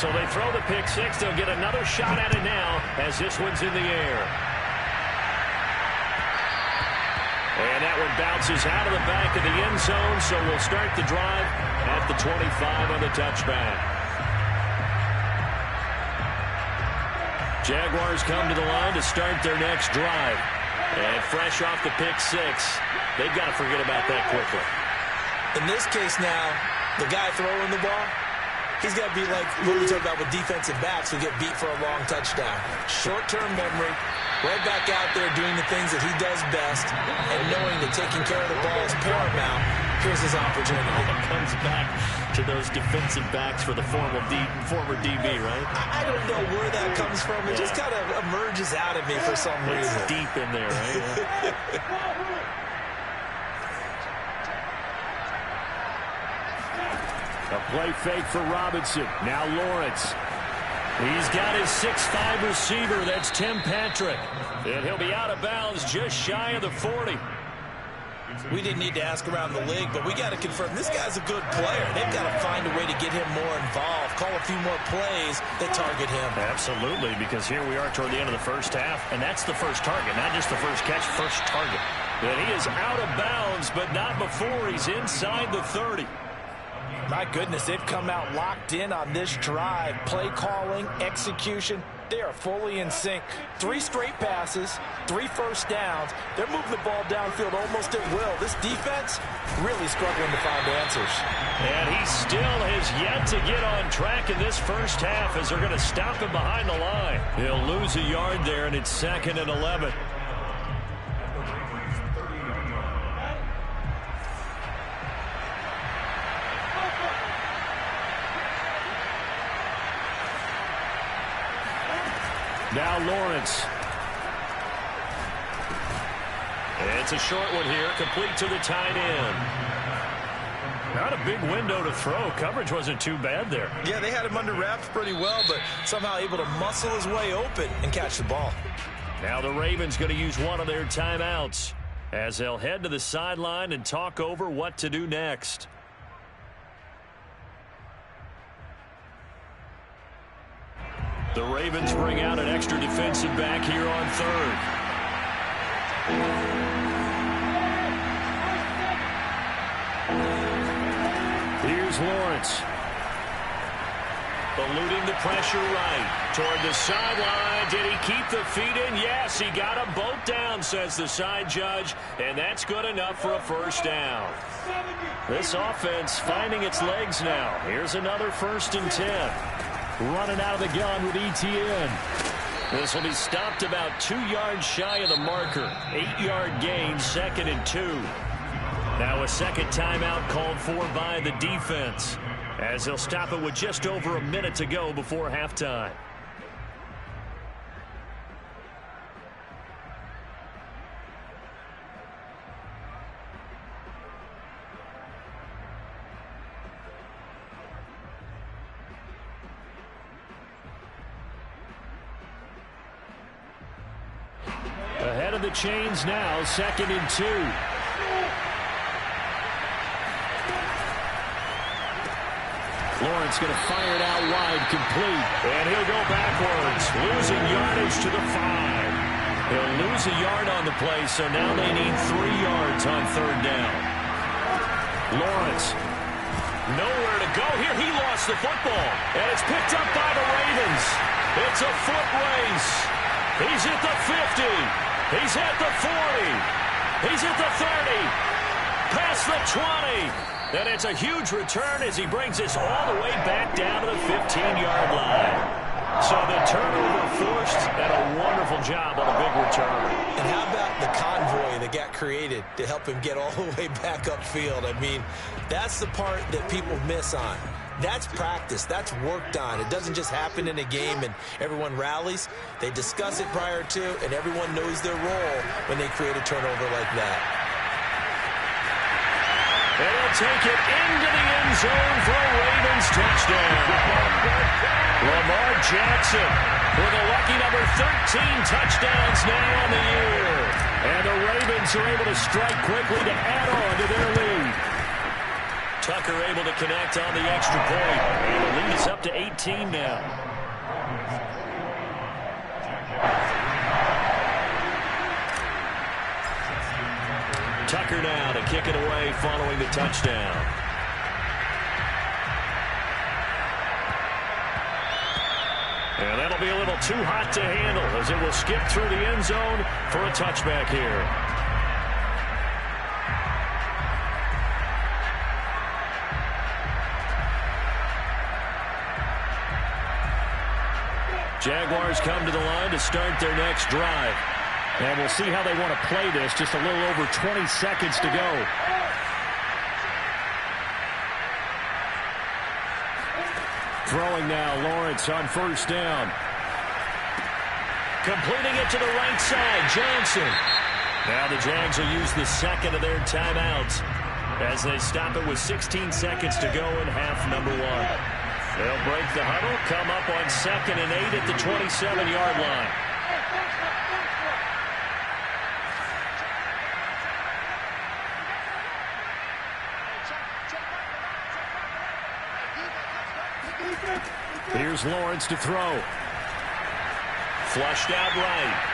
So they throw the pick six. They'll get another shot at it now as this one's in the air. And that one bounces out of the back of the end zone, so we'll start the drive at the 25 on the touchback. Jaguars come to the line to start their next drive. And fresh off the pick six, they've got to forget about that quickly. In this case now, the guy throwing the ball, he's got to be like what we talked about with defensive backs who get beat for a long touchdown. Short-term memory, right back out there doing the things that he does best, and knowing that taking care of the ball is paramount. Here's his opportunity. It comes back to those defensive backs for the former DB, right? I don't know where that comes from. It just kind of emerges out of me for some reason. It's deep in there, right? A play fake for Robinson. Now Lawrence. He's got his 6'5" receiver. That's Tim Patrick. And he'll be out of bounds just shy of the 40. We didn't need to ask around the league, but we got to confirm this guy's a good player. They've got to find a way to get him more involved, call a few more plays that target him. Absolutely, because here we are toward the end of the first half, and that's the first target, not just the first catch, first target. And he is out of bounds, but not before he's inside the 30. My goodness, they've come out locked in on this drive. Play calling, execution, they are fully in sync. 3 straight passes, 3 first downs. They're moving the ball downfield almost at will. This defense really struggling to find answers. And he still has yet to get on track in this first half as they're going to stop him behind the line. He'll lose a yard there, and it's 2nd and 11. Now Lawrence. It's a short one here, complete to the tight end. Not a big window to throw. Coverage wasn't too bad there. Yeah, they had him under wraps pretty well, but somehow able to muscle his way open and catch the ball. Now the Ravens going to use one of their timeouts as they'll head to the sideline and talk over what to do next. The Ravens bring out an extra defensive back here on 3rd. Here's Lawrence. Eluding the pressure right. Toward the sideline. Did he keep the feet in? Yes, he got them both down, says the side judge. And that's good enough for a first down. This offense finding its legs now. Here's another 1st and 10. Running out of the gun with ETN. This will be stopped about 2 yards shy of the marker. 8-yard gain, 2nd and 2. Now a second timeout called for by the defense, as they'll stop it with just over a minute to go before halftime. Ahead of the chains now, 2nd and 2. Lawrence going to fire it out wide, complete. And he'll go backwards, losing yardage to the 5. He'll lose a yard on the play, so now they need 3 yards on 3rd down. Lawrence, nowhere to go here. He lost the football, and it's picked up by the Ravens. It's a foot race. He's at the 50. He's at the 40. He's at the 30. Past the 20. And it's a huge return as he brings us all the way back down to the 15-yard line. So the turnover forced, and a wonderful job on a big return. And how about the convoy that got created to help him get all the way back upfield? I mean, that's the part that people miss on. That's practice. That's worked on. It doesn't just happen in a game and everyone rallies. They discuss it prior to, and everyone knows their role when they create a turnover like that. And he'll take it into the end zone for a Ravens touchdown. Lamar Jackson with a lucky number 13 touchdowns now on the year. And the Ravens are able to strike quickly to add on to their lead. Tucker able to connect on the extra point. And the lead is up to 18 now. Tucker now to kick it away following the touchdown. And that'll be a little too hot to handle as it will skip through the end zone for a touchback here. Jaguars come to the line to start their next drive. And we'll see how they want to play this. Just a little over 20 seconds to go. Throwing now, Lawrence on first down. Completing it to the right side, Johnson. Now the Jags will use the second of their timeouts as they stop it with 16 seconds to go in half number one. They'll break the huddle, come up on 2nd and 8 at the 27-yard line. Here's Lawrence to throw. Flushed out right.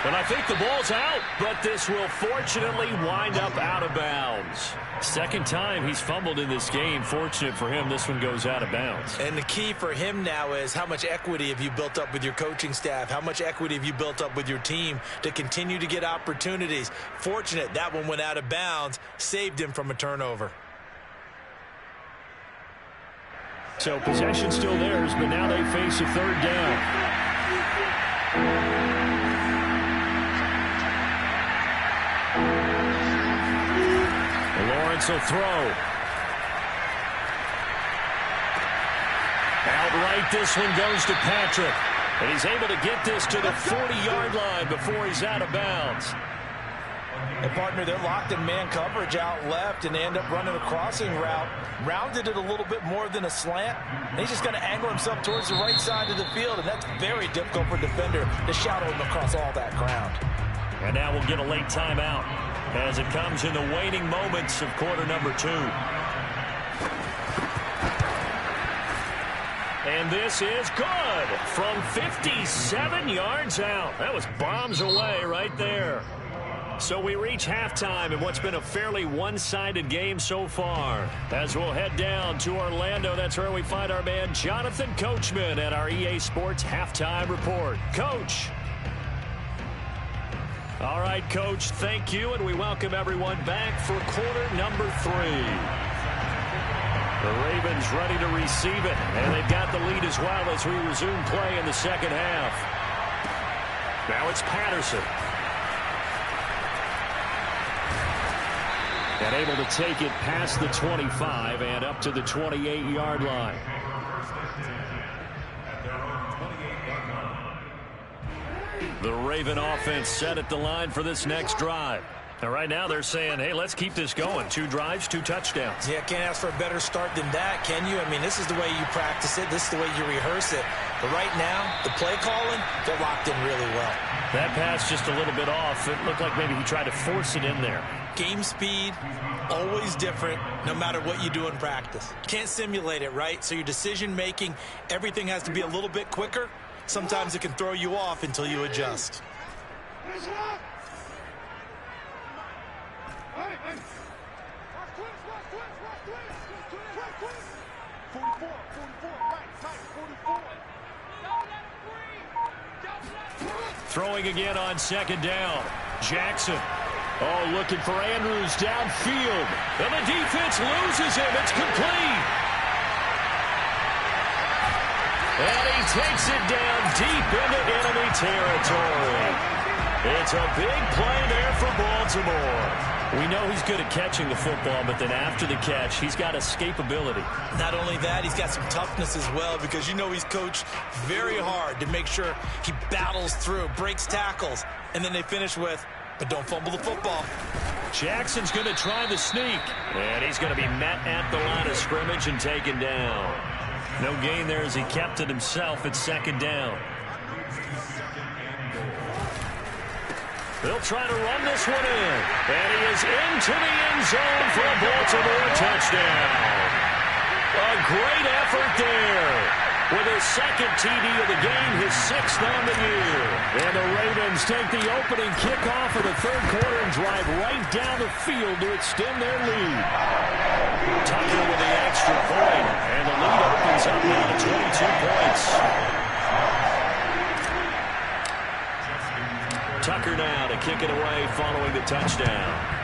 And I think the ball's out, but this will fortunately wind up out of bounds. Second time he's fumbled in this game. Fortunate for him, this one goes out of bounds. And the key for him now is how much equity have you built up with your coaching staff? How much equity have you built up with your team to continue to get opportunities? Fortunate that one went out of bounds, saved him from a turnover. So possession still theirs, but now they face a third down. Lawrence will throw. Outright, this one goes to Patrick. And he's able to get this to the 40-yard line before he's out of bounds. And, partner, they're locked in man coverage out left, and they end up running a crossing route. Rounded it a little bit more than a slant. And he's just going to angle himself towards the right side of the field, and that's very difficult for a defender to shadow him across all that ground. And now we'll get a late timeout as it comes in the waning moments of quarter number 2. And this is good from 57 yards out. That was bombs away right there. So we reach halftime in what's been a fairly one-sided game so far. As we'll head down to Orlando, that's where we find our man Jonathan Coachman at our EA Sports Halftime Report. Coach. All right, Coach, thank you, and we welcome everyone back for quarter number 3. The Ravens ready to receive it, and they've got the lead as well as we resume play in the second half. Now it's Patterson. And able to take it past the 25 and up to the 28-yard line. The Raven offense set at the line for this next drive. And right now they're saying, hey, let's keep this going. 2 drives, 2 touchdowns. Yeah, can't ask for a better start than that, can you? I mean, this is the way you practice it. This is the way you rehearse it. But right now, the play calling, they're locked in really well. That pass just a little bit off. It looked like maybe he tried to force it in there. Game speed, always different, no matter what you do in practice. Can't simulate it, right? So your decision-making, everything has to be a little bit quicker. Sometimes it can throw you off until you adjust. Throwing again on second down. Jackson. Oh, looking for Andrews downfield. And the defense loses him. It's complete. And he takes it down deep into enemy territory. It's a big play there for Baltimore. We know he's good at catching the football, but then after the catch, he's got escapability. Not only that, he's got some toughness as well, because you know he's coached very hard to make sure he battles through, breaks tackles, and then they finish with, but don't fumble the football. Jackson's going to try the sneak, and he's going to be met at the line of scrimmage and taken down. No gain there as he kept it himself at second down. They'll try to run this one in. And he is into the end zone for a Baltimore touchdown. A great effort there. With his second TD of the game, his 6th on the year. And the Ravens take the opening kickoff of the third quarter and drive right down the field to extend their lead. Tucker with the extra point, and the lead opens up now to 22 points. Tucker now to kick it away following the touchdown.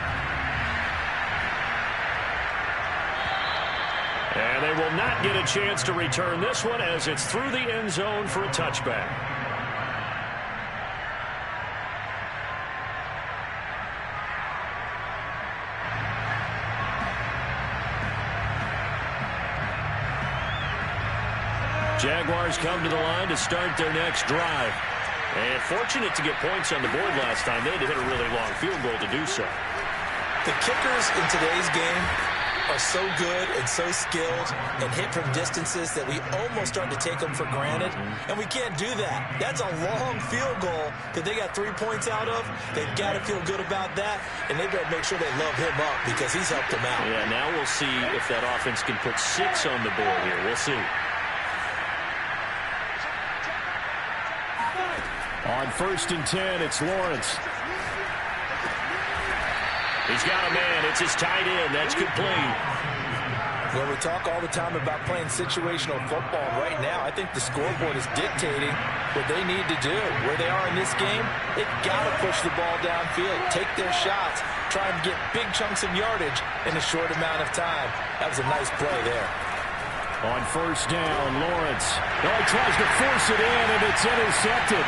And they will not get a chance to return this one as it's through the end zone for a touchback. Jaguars come to the line to start their next drive. And fortunate to get points on the board last time. They had to hit a really long field goal to do so. The kickers in today's game are so good and so skilled and hit from distances that we almost start to take them for granted, and we can't do that. That's a long field goal that they got 3 points out of. They've got to feel good about that, and they better make sure they love him up because he's helped them out. Yeah, now we'll see if that offense can put 6 on the board here. We'll see. On 1st and 10, it's Lawrence. He's got a man. It's his tight end. That's complete. Well, we talk all the time about playing situational football. Right now, I think the scoreboard is dictating what they need to do. Where they are in this game, they've got to push the ball downfield, take their shots, try and get big chunks of yardage in a short amount of time. That was a nice play there. On 1st down, Lawrence. Oh, he tries to force it in, and it's intercepted.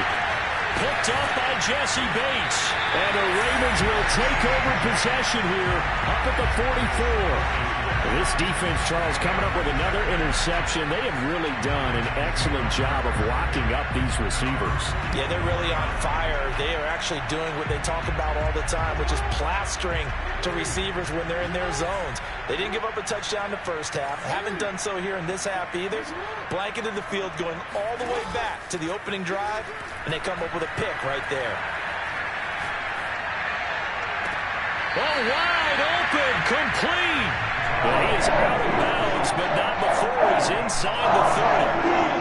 Picked up by Jesse Bates. And the Ravens will take over possession here up at the 44. This defense, Charles, coming up with another interception. They have really done an excellent job of locking up these receivers. Yeah, they're really on fire. They are actually doing what they talk about all the time, which is plastering to receivers when they're in their zones. They didn't give up a touchdown the first half. Haven't done so here in this half either. Blanketed the field going all the way back to the opening drive, and they come up with a pick right there. Oh, wide open, complete. Well, he is out of bounds, but not before he's inside the 30.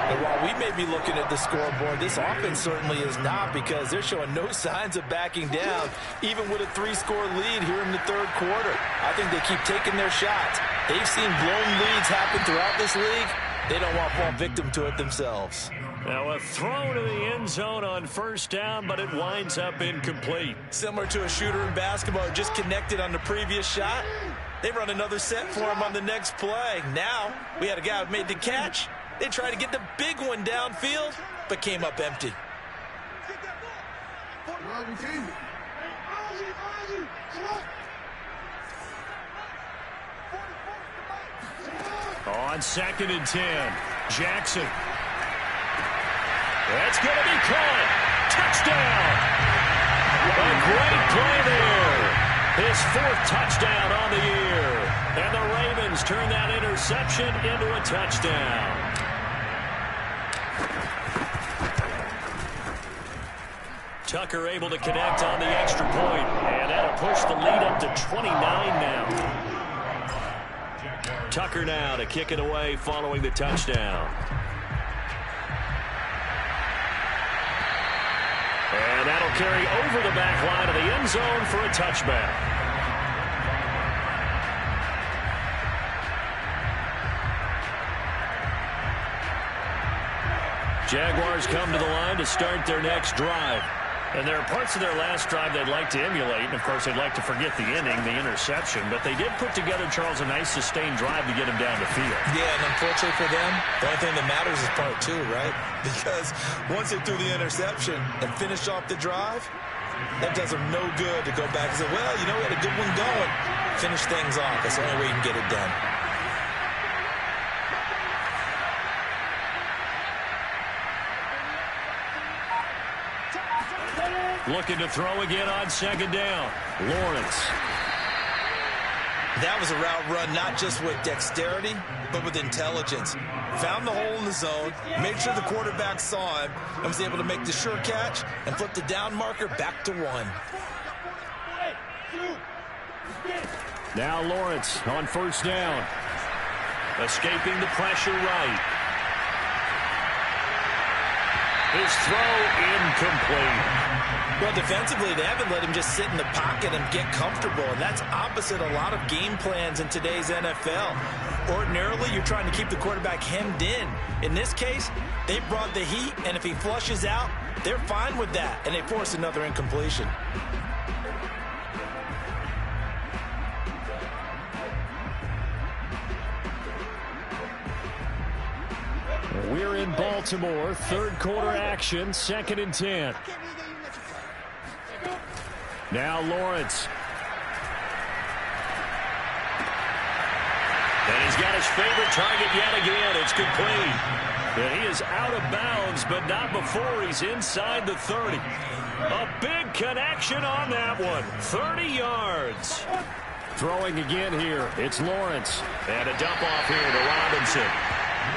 And while we may be looking at the scoreboard, this offense certainly is not, because they're showing no signs of backing down, even with a 3-score lead here in the third quarter. I think they keep taking their shots. They've seen blown leads happen throughout this league. They don't want to fall victim to it themselves. Now a throw to the end zone on 1st down, but it winds up incomplete. Similar to a shooter in basketball who just connected on the previous shot. They run another set for him on the next play. Now we had a guy who made the catch. They tried to get the big one downfield, but came up empty. On 2nd and 10, Jackson. That's going to be caught. Touchdown. A great play there. His 4th touchdown on the year. And the Ravens turn that interception into a touchdown. Tucker able to connect on the extra point. And that'll push the lead up to 29 now. Tucker now to kick it away following the touchdown. And that'll carry over the back line of the end zone for a touchback. Jaguars come to the line to start their next drive. And there are parts of their last drive they'd like to emulate. And, of course, they'd like to forget the inning, the interception. But they did put together, Charles, a nice sustained drive to get him down the field. Yeah, and unfortunately for them, the only thing that matters is part 2, right? Because once they threw the interception and finished off the drive, that does them no good to go back and say, well, you know, we had a good one going. Finish things off. That's the only way you can get it done. Looking to throw again on 2nd down. Lawrence. That was a route run not just with dexterity, but with intelligence. Found the hole in the zone, made sure the quarterback saw him, and was able to make the sure catch and flip the down marker back to 1. Now Lawrence on first down. Escaping the pressure right. His throw incomplete. Well, defensively, they haven't let him just sit in the pocket and get comfortable, and that's opposite a lot of game plans in today's NFL. Ordinarily, you're trying to keep the quarterback hemmed in. In this case, they brought the heat, and if he flushes out, they're fine with that, and they force another incompletion. We're in Baltimore, third quarter action, 2nd and 10. Now Lawrence. And he's got his favorite target yet again. It's complete. And he is out of bounds, but not before he's inside the 30. A big connection on that one. 30 yards. Throwing again here. It's Lawrence. And a dump off here to Robinson.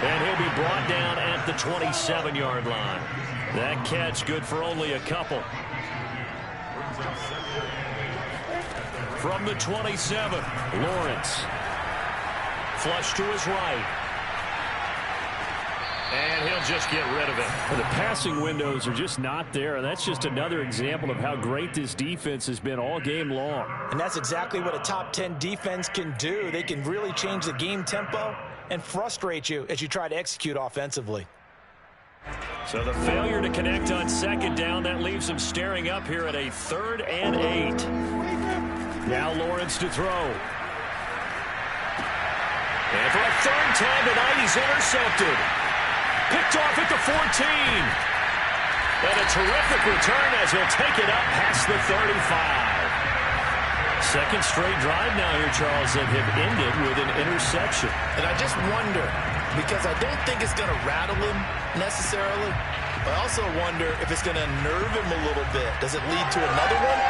And he'll be brought down at the 27-yard line. That catch good for only a couple. From the 27, Lawrence. Flush to his right. And he'll just get rid of it. The passing windows are just not there. And that's just another example of how great this defense has been all game long. And that's exactly what a top 10 defense can do. They can really change the game tempo and frustrate you as you try to execute offensively. So the failure to connect on 2nd down, that leaves them staring up here at a 3rd and 8. Now Lawrence to throw. And for a 3rd time tonight, he's intercepted. Picked off at the 14. And a terrific return as he'll take it up past the 35. Second straight drive now here, Charles, that have ended with an interception. And I just wonder, because I don't think it's going to rattle him necessarily, but I also wonder if it's going to nerve him a little bit. Does it lead to another one,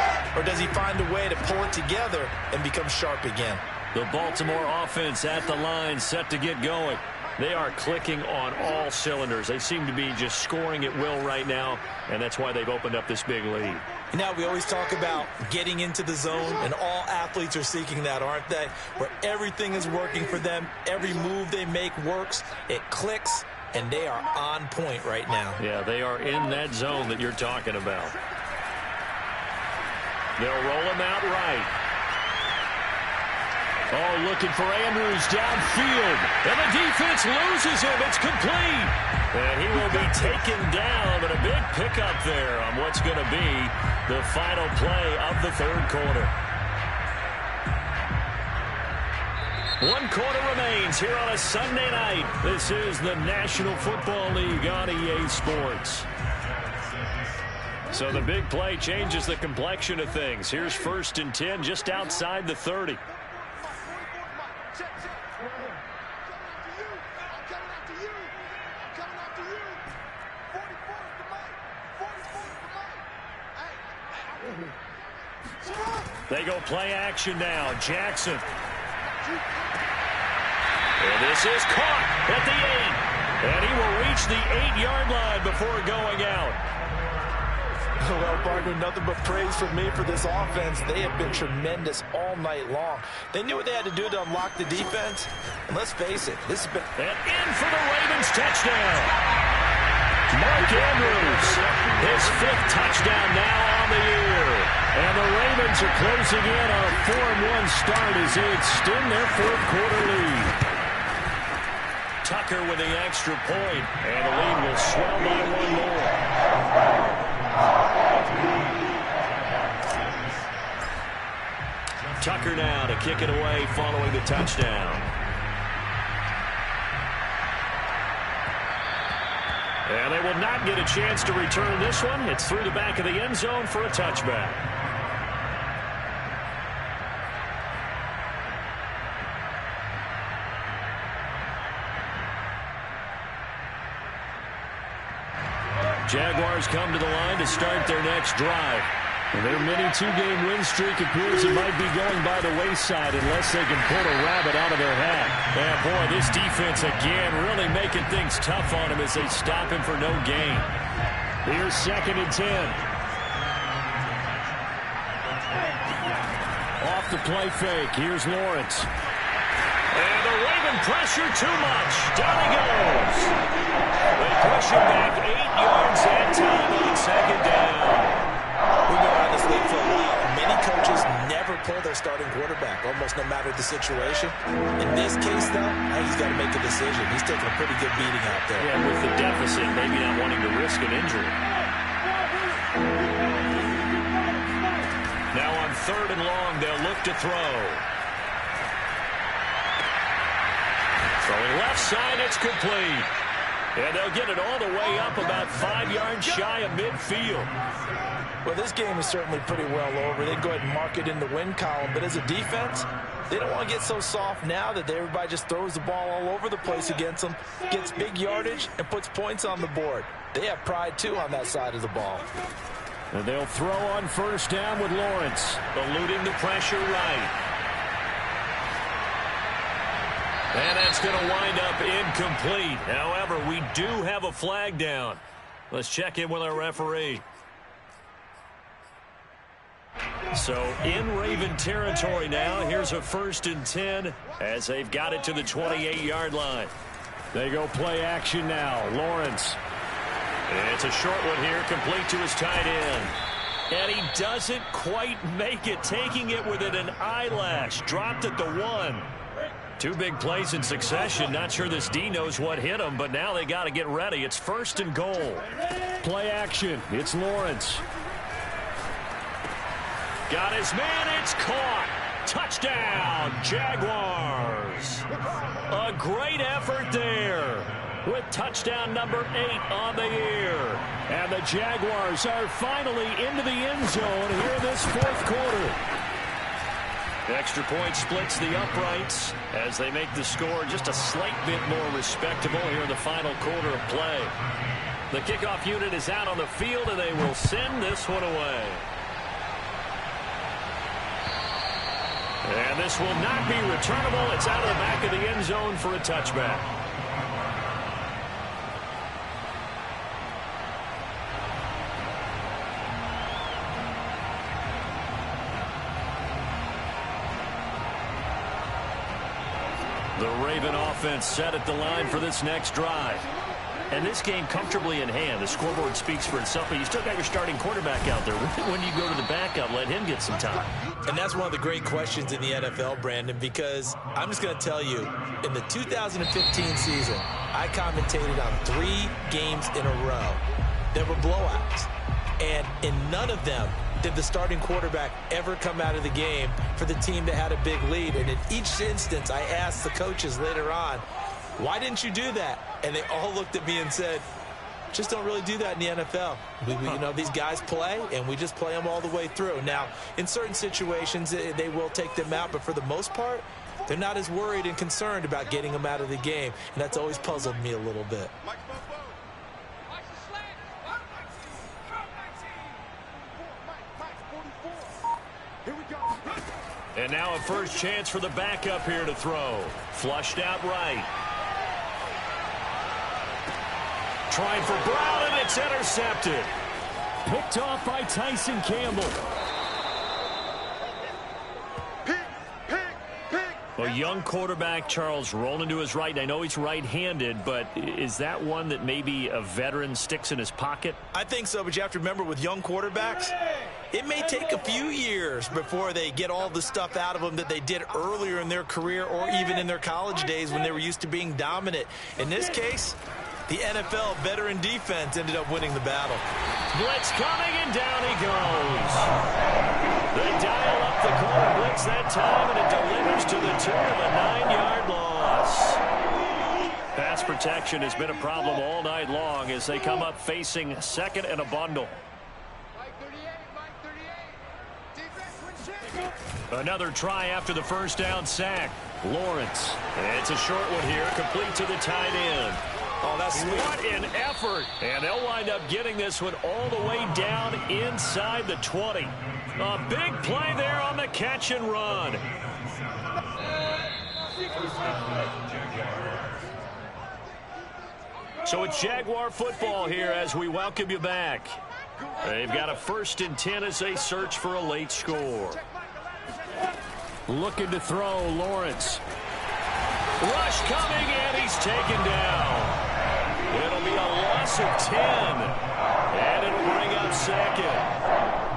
or does he find a way to pull it together and become sharp again? The Baltimore offense at the line, set to get going. They are clicking on all cylinders. They seem to be just scoring at will right now, and that's why they've opened up this big lead. Now, we always talk about getting into the zone, and all athletes are seeking that, aren't they? Where everything is working for them, every move they make works, it clicks, and they are on point right now. Yeah, they are in that zone that you're talking about. They'll roll him out right. Oh, looking for Andrews downfield. And the defense loses him. It's complete. And he will be taken down, but a big pickup there on what's going to be the final play of the 3rd quarter. 1 quarter remains here on a Sunday night. This is the National Football League on EA Sports. So the big play changes the complexion of things. Here's 1st and 10 just outside the 30. They go play action now. Jackson. And this is caught at the 8. And he will reach the 8-yard line before going out. Well, partner, nothing but praise from me for this offense. They have been tremendous all night long. They knew what they had to do to unlock the defense. And let's face it, this has been... And in for the Ravens touchdown. Mark Andrews, his 5th touchdown now on the year. And the Ravens are closing in on a 4-1 start as they extend their 4th quarter lead. Tucker with the extra point, and the lead will swell by 1 more. Tucker now to kick it away following the touchdown. And they will not get a chance to return this one. It's through the back of the end zone for a touchback. Jaguars come to the line to start their next drive. And their mini 2-game win streak appears it might be going by the wayside unless they can pull a rabbit out of their hat. And boy, this defense again really making things tough on him as they stop him for no gain. Here's 2nd and 10. Off off the play fake. Here's Lawrence. And the Raven pressure too much. Down he goes. They push him back 8 yards that time on second down. We've been around this league for a while. Many coaches never pull their starting quarterback, almost no matter the situation. In this case, though, he's got to make a decision. He's taking a pretty good beating out there. Yeah, with the deficit, maybe not wanting to risk an injury. Now on 3rd and long, they'll look to throw. Throwing left side, it's complete. And they'll get it all the way up about 5 yards shy of midfield. Well, this game is certainly pretty well over. They'd go ahead and mark it in the win column. But as a defense, they don't want to get so soft now that everybody just throws the ball all over the place against them, gets big yardage, and puts points on the board. They have pride, too, on that side of the ball. And they'll throw on 1st down with Lawrence, eluding the pressure right. And that's going to wind up incomplete. However, we do have a flag down. Let's check in with our referee. So in Raven territory now, here's a 1st and 10 as they've got it to the 28-yard line. They go play action now. Lawrence. It's a short one here, complete to his tight end. And he doesn't quite make it, taking it within an eyelash. Dropped at the 1. 2 big plays in succession. Not sure this D knows what hit him, but now they got to get ready. It's 1st and goal. Play action. It's Lawrence. Got his man. It's caught. Touchdown, Jaguars. A great effort there with touchdown number 8 on the year. And the Jaguars are finally into the end zone here in this 4th quarter. Extra point splits the uprights as they make the score just a slight bit more respectable here in the final quarter of play. The kickoff unit is out on the field, and they will send this one away. And this will not be returnable. It's out of the back of the end zone for a touchback. The Raven offense set at the line for this next drive. And this game comfortably in hand. The scoreboard speaks for itself, but you still got your starting quarterback out there. When you go to the backup, let him get some time. And that's one of the great questions in the NFL, Brandon, because I'm just going to tell you, in the 2015 season, I commentated on 3 games in a row. There were blowouts. And in none of them did the starting quarterback ever come out of the game for the team that had a big lead. And in each instance, I asked the coaches later on, why didn't you do that? And they all looked at me and said, just don't really do that in the NFL. You know, these guys play, and we just play them all the way through. Now, in certain situations, they will take them out, but for the most part, they're not as worried and concerned about getting them out of the game. And that's always puzzled me a little bit. And now a first chance for the backup here to throw. Flushed out right. Trying for Brown, and it's intercepted. Picked off by Tyson Campbell. A young quarterback, Charles, rolling to his right. I know he's right-handed, but is that one that maybe a veteran sticks in his pocket? I think so, but you have to remember with young quarterbacks, it may take a few years before they get all the stuff out of them that they did earlier in their career or even in their college days when they were used to being dominant. In this case, the NFL veteran defense ended up winning the battle. Blitz coming, and down he goes. They dial up the corner blitz that time, and it delivers to the tune of a 9-yard loss. Pass protection has been a problem all night long as they come up facing 2nd and a bundle. Another try after the first down sack. Lawrence. It's a short one here, complete to the tight end. Oh, that's sweet. What an effort. And they'll wind up getting this one all the way down inside the 20. A big play there on the catch and run. So it's Jaguar football here as we welcome you back. They've got a 1st and 10 as they search for a late score. Looking to throw, Lawrence. Rush coming, and he's taken down. It'll be a loss of 10. And it'll bring up second.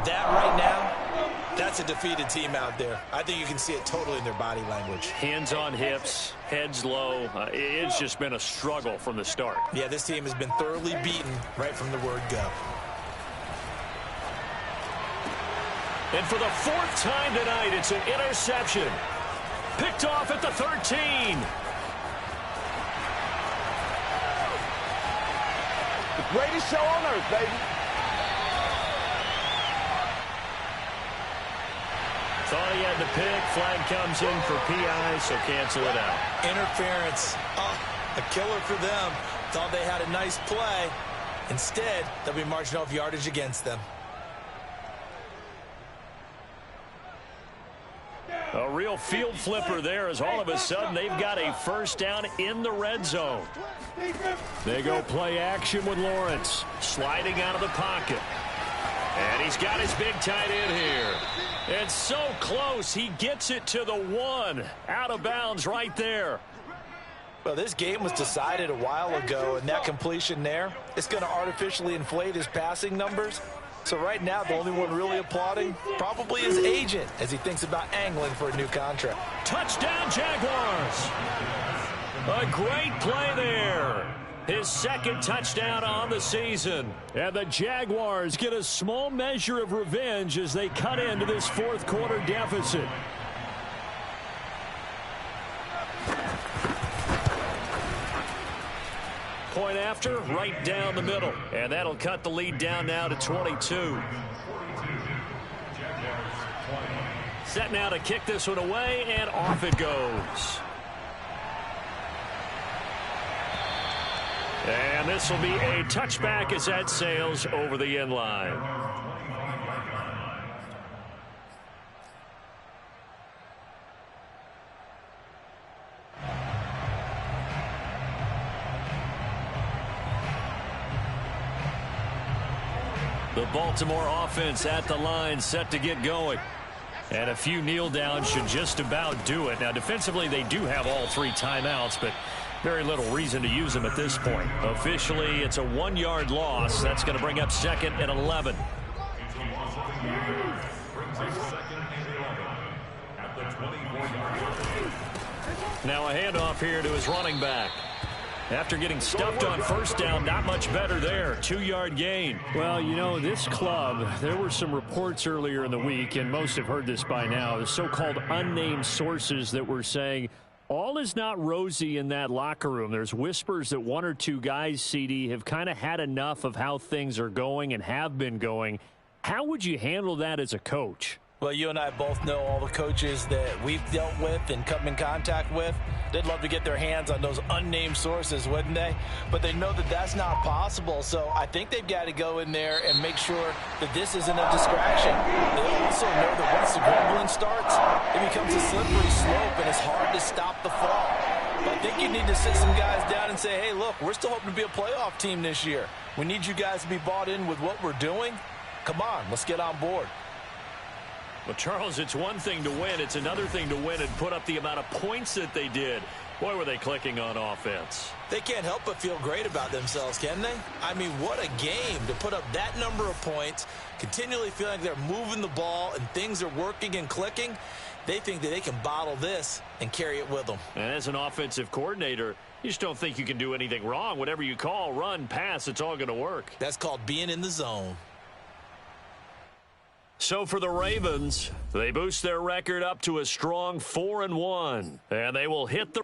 That right now, that's a defeated team out there. I think you can see it totally in their body language. Hands on hips, heads low. It's just been a struggle from the start. Yeah, this team has been thoroughly beaten right from the word go. And for the fourth time tonight, it's an interception. Picked off at the 13. The greatest show on earth, baby. Thought he had the pick. Flag comes in for PI, so cancel it out. Interference. Oh, a killer for them. Thought they had a nice play. Instead, they'll be marching off yardage against them. A real field flipper there as all of a sudden they've got a first down in the red zone. They go play action with Lawrence. Sliding out of the pocket. And he's got his big tight end here. And so close, he gets it to the 1. Out of bounds right there. Well, this game was decided a while ago, and that completion there, it's going to artificially inflate his passing numbers. So right now, the only one really applauding probably his agent as he thinks about angling for a new contract. Touchdown, Jaguars. A great play there. His second touchdown on the season. And the Jaguars get a small measure of revenge as they cut into this fourth quarter deficit. Point after, right down the middle. And that'll cut the lead down now to 22. Set now to kick this one away, and off it goes. And this will be a touchback as that sails over the end line. The Baltimore offense at the line, set to get going. And a few kneel downs should just about do it. Now, defensively, they do have all 3 timeouts, but very little reason to use them at this point. Officially, it's a 1-yard loss. That's going to bring up second and 11. Now a handoff here to his running back. After getting stuffed on first down, not much better there. 2-yard gain. Well, you know, this club, there were some reports earlier in the week, and most have heard this by now, the so-called unnamed sources that were saying all is not rosy in that locker room. There's whispers that 1 or 2 guys, CD, have kind of had enough of how things are going and have been going. How would you handle that as a coach? Well, you and I both know all the coaches that we've dealt with and come in contact with. They'd love to get their hands on those unnamed sources, wouldn't they? But they know that that's not possible, so I think they've got to go in there and make sure that this isn't a distraction. They also know that once the grumbling starts, it becomes a slippery slope, and it's hard to stop the fall. But I think you need to sit some guys down and say, hey, look, we're still hoping to be a playoff team this year. We need you guys to be bought in with what we're doing. Come on, let's get on board. Well, Charles, it's one thing to win. It's another thing to win and put up the amount of points that they did. Boy, were they clicking on offense. They can't help but feel great about themselves, can they? I mean, what a game to put up that number of points, continually feeling like they're moving the ball and things are working and clicking. They think that they can bottle this and carry it with them. And as an offensive coordinator, you just don't think you can do anything wrong. Whatever you call, run, pass, it's all going to work. That's called being in the zone. So for the Ravens, they boost their record up to a strong 4-1, and they will hit the